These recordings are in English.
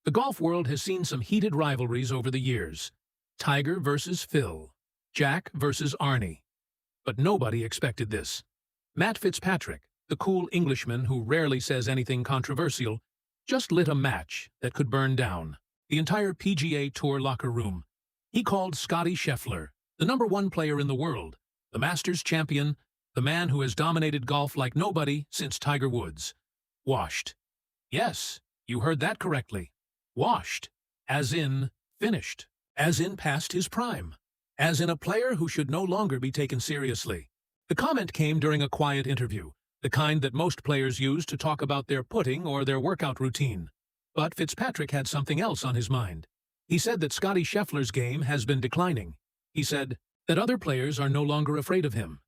The golf world has seen some heated rivalries over the years. Tiger versus Phil. Jack versus Arnie. But nobody expected this. Matt Fitzpatrick, the cool Englishman who rarely says anything controversial, just lit a match that could burn down the entire PGA Tour locker room. He called Scottie Scheffler, the #1 player in the world, the Masters champion, the man who has dominated golf like nobody since Tiger Woods, washed. Yes, you heard that correctly. Washed. As in finished. As in past his prime. As in a player who should no longer be taken seriously. The comment came during a quiet interview, the kind that most players use to talk about their putting or their workout routine. But Fitzpatrick had something else on his mind. He said that Scottie Scheffler's game has been declining. He said that other players are no longer afraid of him.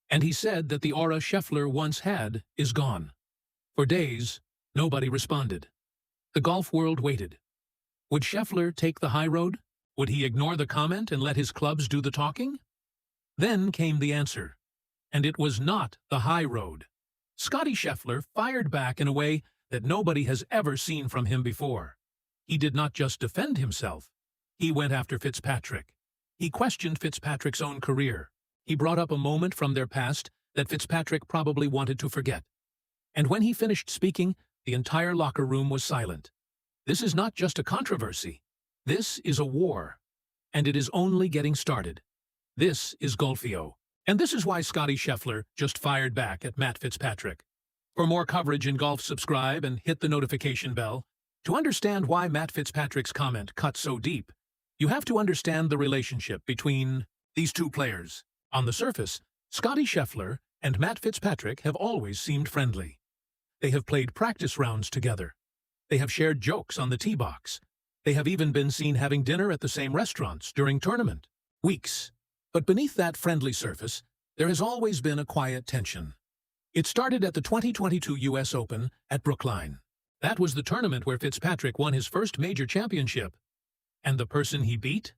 And he said that the aura Scheffler once had is gone. For days, nobody responded. The golf world waited. Would Scheffler take the high road? Would he ignore the comment and let his clubs do the talking? Then came the answer. And it was not the high road. Scottie Scheffler fired back in a way that nobody has ever seen from him before. He did not just defend himself. He went after Fitzpatrick. He questioned Fitzpatrick's own career. He brought up a moment from their past that Fitzpatrick probably wanted to forget. And when he finished speaking, the entire locker room was silent. This is not just a controversy. This is a war. And it is only getting started. This is Golfio. And this is why Scottie Scheffler just fired back at Matt Fitzpatrick. For more coverage in golf, subscribe and hit the notification bell. To understand why Matt Fitzpatrick's comment cut so deep, you have to understand the relationship between these two players. On the surface, Scottie Scheffler and Matt Fitzpatrick have always seemed friendly. They have played practice rounds together. They have shared jokes on the tee box. They have even been seen having dinner at the same restaurants during tournament weeks. But beneath that friendly surface, there has always been a quiet tension. It started at the 2022 U.S. Open at Brookline. That was the tournament where Fitzpatrick won his first major championship. And the person he beat?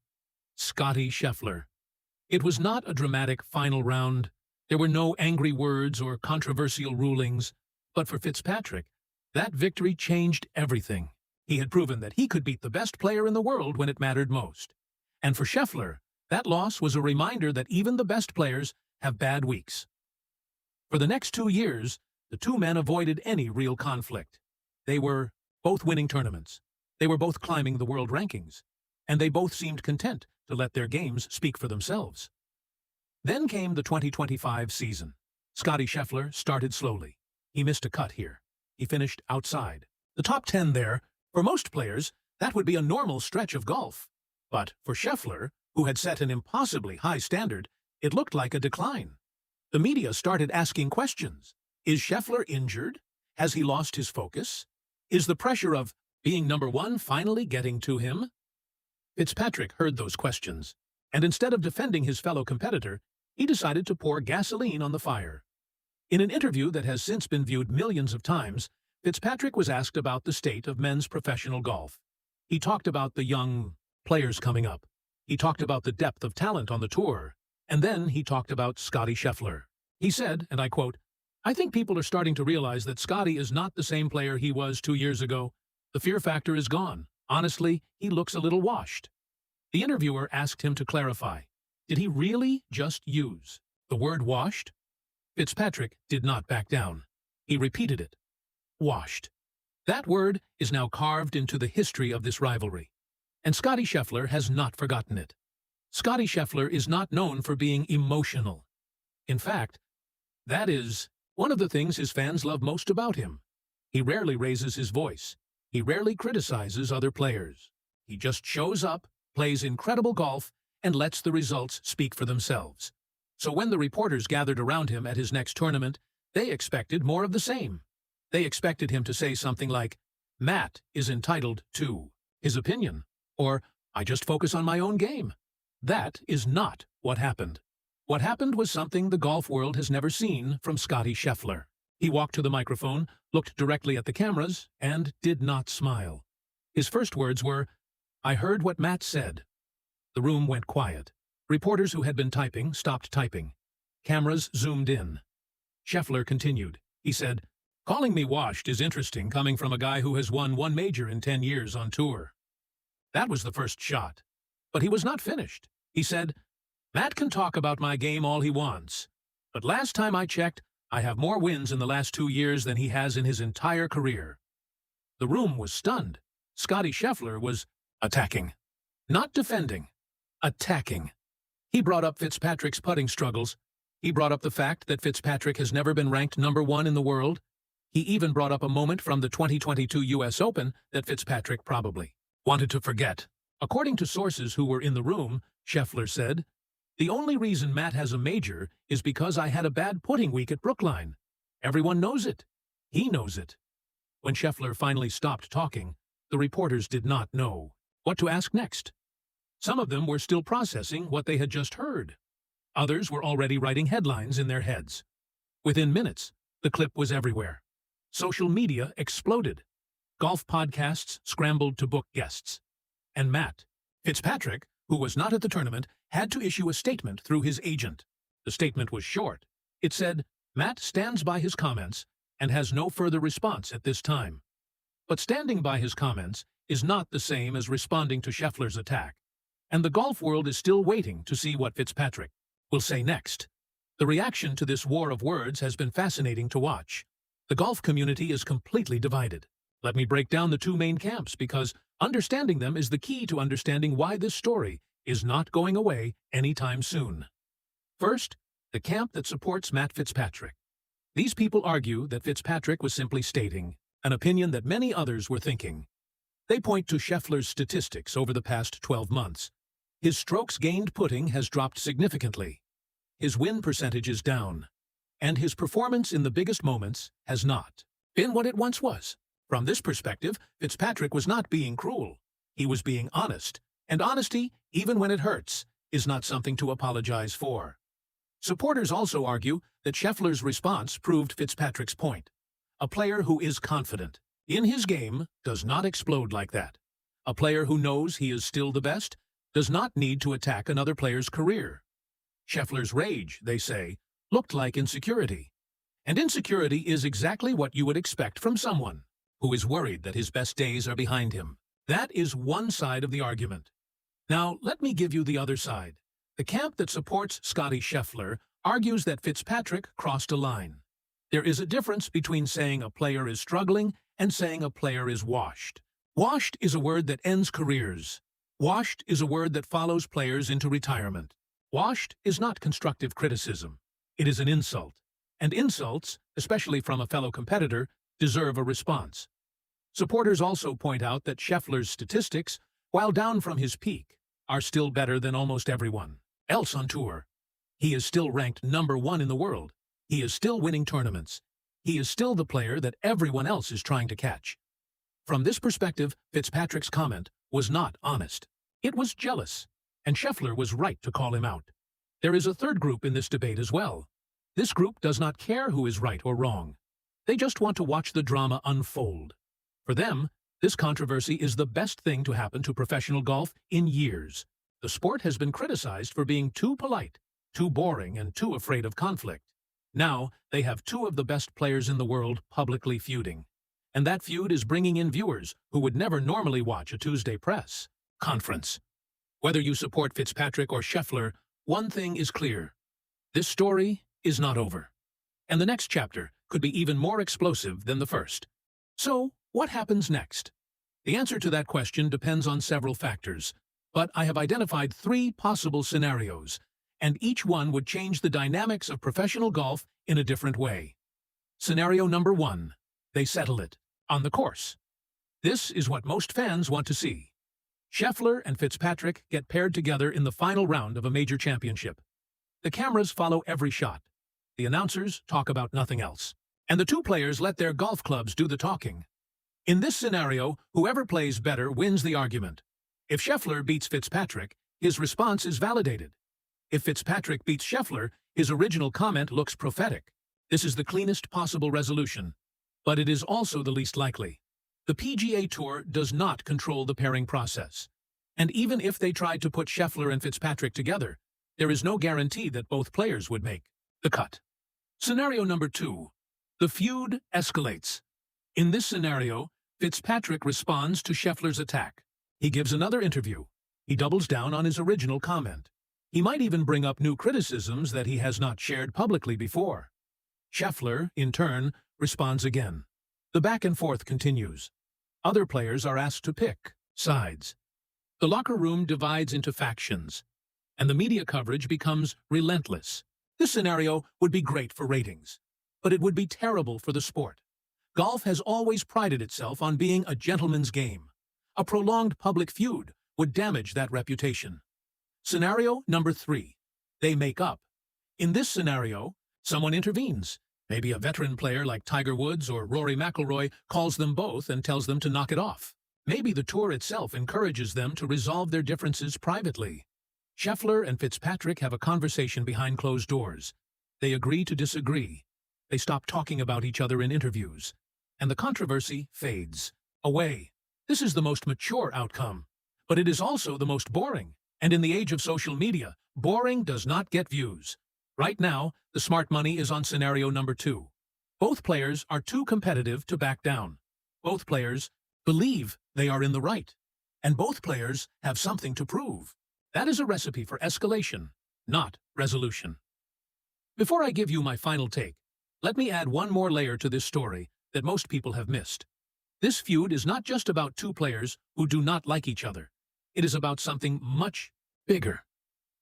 Scottie Scheffler. It was not a dramatic final round. There were no angry words or controversial rulings. But for Fitzpatrick, that victory changed everything. He had proven that he could beat the best player in the world when it mattered most. And for Scheffler, that loss was a reminder that even the best players have bad weeks. For the next 2 years, the two men avoided any real conflict. They were both winning tournaments. They were both climbing the world rankings. And they both seemed content to let their games speak for themselves. Then came the 2025 season. Scottie Scheffler started slowly. He missed a cut here. He finished outside. The top 10 there, for most players, that would be a normal stretch of golf. But for Scheffler, who had set an impossibly high standard, it looked like a decline. The media started asking questions. Is Scheffler injured? Has he lost his focus? Is the pressure of being #1 finally getting to him? Fitzpatrick heard those questions, and instead of defending his fellow competitor, he decided to pour gasoline on the fire. In an interview that has since been viewed millions of times, Fitzpatrick was asked about the state of men's professional golf. He talked about the young players coming up. He talked about the depth of talent on the tour. And then he talked about Scottie Scheffler. He said, and I quote, "I think people are starting to realize that Scottie is not the same player he was 2 years ago. The fear factor is gone. Honestly, he looks a little washed." The interviewer asked him to clarify. Did he really just use the word washed? Fitzpatrick did not back down. He repeated it. Washed. That word is now carved into the history of this rivalry. And Scottie Scheffler has not forgotten it. Scottie Scheffler is not known for being emotional. In fact, that is one of the things his fans love most about him. He rarely raises his voice. He rarely criticizes other players. He just shows up, plays incredible golf, and lets the results speak for themselves. So when the reporters gathered around him at his next tournament, they expected more of the same. They expected him to say something like, "Matt is entitled to his opinion," or "I just focus on my own game." That is not what happened. What happened was something the golf world has never seen from Scottie Scheffler. He walked to the microphone, looked directly at the cameras, and did not smile. His first words were, "I heard what Matt said." The room went quiet. Reporters who had been typing stopped typing. Cameras zoomed in. Scheffler continued. He said, Calling me washed is interesting coming from a guy who has won one major in 10 years on tour. That was the first shot. But he was not finished. He said, Matt can talk about my game all he wants. But last time I checked, I have more wins in the last 2 years than he has in his entire career. The room was stunned. Scottie Scheffler was attacking. Not defending. Attacking. He brought up Fitzpatrick's putting struggles. He brought up the fact that Fitzpatrick has never been ranked #1 in the world. He even brought up a moment from the 2022 U.S. Open that Fitzpatrick probably wanted to forget. According to sources who were in the room, Scheffler said, "The only reason Matt has a major is because I had a bad putting week at Brookline. Everyone knows it. He knows it." When Scheffler finally stopped talking, the reporters did not know what to ask next. Some of them were still processing what they had just heard. Others were already writing headlines in their heads. Within minutes, the clip was everywhere. Social media exploded. Golf podcasts scrambled to book guests. And Matt Fitzpatrick, who was not at the tournament, had to issue a statement through his agent. The statement was short. It said, Matt stands by his comments and has no further response at this time. But standing by his comments is not the same as responding to Scheffler's attack. And the golf world is still waiting to see what Fitzpatrick will say next. The reaction to this war of words has been fascinating to watch. The golf community is completely divided. Let me break down the two main camps because understanding them is the key to understanding why this story is not going away anytime soon. First, the camp that supports Matt Fitzpatrick. These people argue that Fitzpatrick was simply stating an opinion that many others were thinking. They point to Scheffler's statistics over the past 12 months. His strokes gained putting has dropped significantly. His win percentage is down. And his performance in the biggest moments has not been what it once was. From this perspective, Fitzpatrick was not being cruel. He was being honest. And honesty, even when it hurts, is not something to apologize for. Supporters also argue that Scheffler's response proved Fitzpatrick's point. A player who is confident in his game does not explode like that. A player who knows he is still the best does not need to attack another player's career. Scheffler's rage, they say, looked like insecurity. And insecurity is exactly what you would expect from someone who is worried that his best days are behind him. That is one side of the argument. Now, let me give you the other side. The camp that supports Scottie Scheffler argues that Fitzpatrick crossed a line. There is a difference between saying a player is struggling and saying a player is washed. Washed is a word that ends careers. Washed is a word that follows players into retirement. Washed is not constructive criticism. It is an insult. And insults, especially from a fellow competitor, deserve a response. Supporters also point out that Scheffler's statistics, while down from his peak, are still better than almost everyone else on tour. He is still ranked #1 in the world. He is still winning tournaments. He is still the player that everyone else is trying to catch. From this perspective, Fitzpatrick's comment was not honest. It was jealous, and Scheffler was right to call him out. There is a third group in this debate as well. This group does not care who is right or wrong. They just want to watch the drama unfold. For them, this controversy is the best thing to happen to professional golf in years. The sport has been criticized for being too polite, too boring, and too afraid of conflict. Now, they have two of the best players in the world publicly feuding. And that feud is bringing in viewers who would never normally watch a Tuesday press conference. Whether you support Fitzpatrick or Scheffler, one thing is clear. This story is not over. And the next chapter could be even more explosive than the first. So, what happens next? The answer to that question depends on several factors, but I have identified 3 possible scenarios, and each one would change the dynamics of professional golf in a different way. Scenario number 1. They settle it on the course. This is what most fans want to see. Scheffler and Fitzpatrick get paired together in the final round of a major championship. The cameras follow every shot. The announcers talk about nothing else. And the two players let their golf clubs do the talking. In this scenario, whoever plays better wins the argument. If Scheffler beats Fitzpatrick, his response is validated. If Fitzpatrick beats Scheffler, his original comment looks prophetic. This is the cleanest possible resolution. But it is also the least likely. The PGA Tour does not control the pairing process. And even if they tried to put Scheffler and Fitzpatrick together, there is no guarantee that both players would make the cut. Scenario number 2. The feud escalates. In this scenario, Fitzpatrick responds to Scheffler's attack. He gives another interview. He doubles down on his original comment. He might even bring up new criticisms that he has not shared publicly before. Scheffler, in turn, responds again. The back and forth continues. Other players are asked to pick sides. The locker room divides into factions, and the media coverage becomes relentless. This scenario would be great for ratings, but it would be terrible for the sport. Golf has always prided itself on being a gentleman's game. A prolonged public feud would damage that reputation. Scenario number 3. They make up. In this scenario, someone intervenes. Maybe a veteran player like Tiger Woods or Rory McIlroy calls them both and tells them to knock it off. Maybe the tour itself encourages them to resolve their differences privately. Scheffler and Fitzpatrick have a conversation behind closed doors. They agree to disagree. They stop talking about each other in interviews. And the controversy fades away. This is the most mature outcome. But it is also the most boring. And in the age of social media, boring does not get views. Right now, the smart money is on scenario number 2. Both players are too competitive to back down. Both players believe they are in the right. And both players have something to prove. That is a recipe for escalation, not resolution. Before I give you my final take, let me add one more layer to this story that most people have missed. This feud is not just about two players who do not like each other. It is about something much bigger.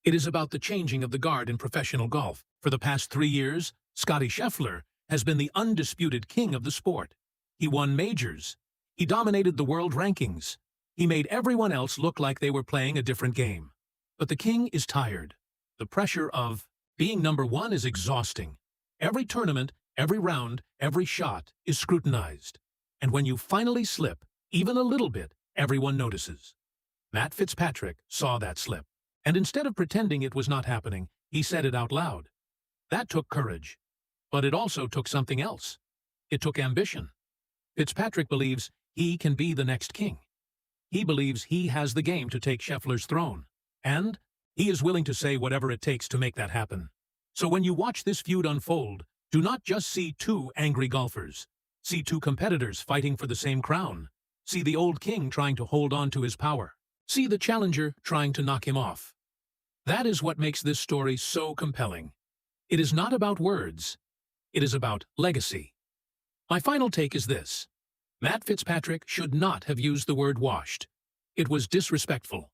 It is about the changing of the guard in professional golf. For the past 3 years, Scottie Scheffler has been the undisputed king of the sport. He won majors. He dominated the world rankings. He made everyone else look like they were playing a different game. But the king is tired. The pressure of being number 1 is exhausting. Every tournament, every round, every shot is scrutinized. And when you finally slip, even a little bit, everyone notices. Matt Fitzpatrick saw that slip. And instead of pretending it was not happening, he said it out loud. That took courage. But it also took something else. It took ambition. Fitzpatrick believes he can be the next king. He believes he has the game to take Scheffler's throne. And he is willing to say whatever it takes to make that happen. So when you watch this feud unfold, do not just see two angry golfers. See two competitors fighting for the same crown. See the old king trying to hold on to his power. See the challenger trying to knock him off. That is what makes this story so compelling. It is not about words. It is about legacy. My final take is this. Matt Fitzpatrick should not have used the word washed. It was disrespectful.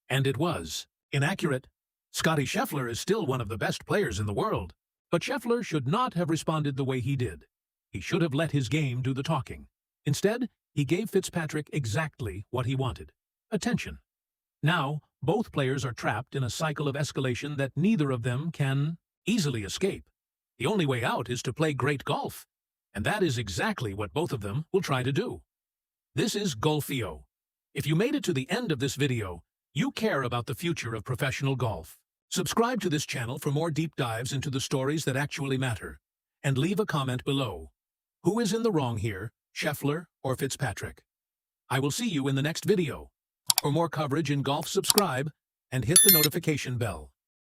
And it was inaccurate. Scottie Scheffler is still one of the best players in the world, but Scheffler should not have responded the way he did. He should have let his game do the talking. Instead, he gave Fitzpatrick exactly what he wanted. Attention. Now, both players are trapped in a cycle of escalation that neither of them can easily escape. The only way out is to play great golf, and that is exactly what both of them will try to do. This is Golfio. If you made it to the end of this video, you care about the future of professional golf. Subscribe to this channel for more deep dives into the stories that actually matter, and leave a comment below. Who is in the wrong here, Scheffler or Fitzpatrick? I will see you in the next video. For more coverage in golf, subscribe and hit the notification bell.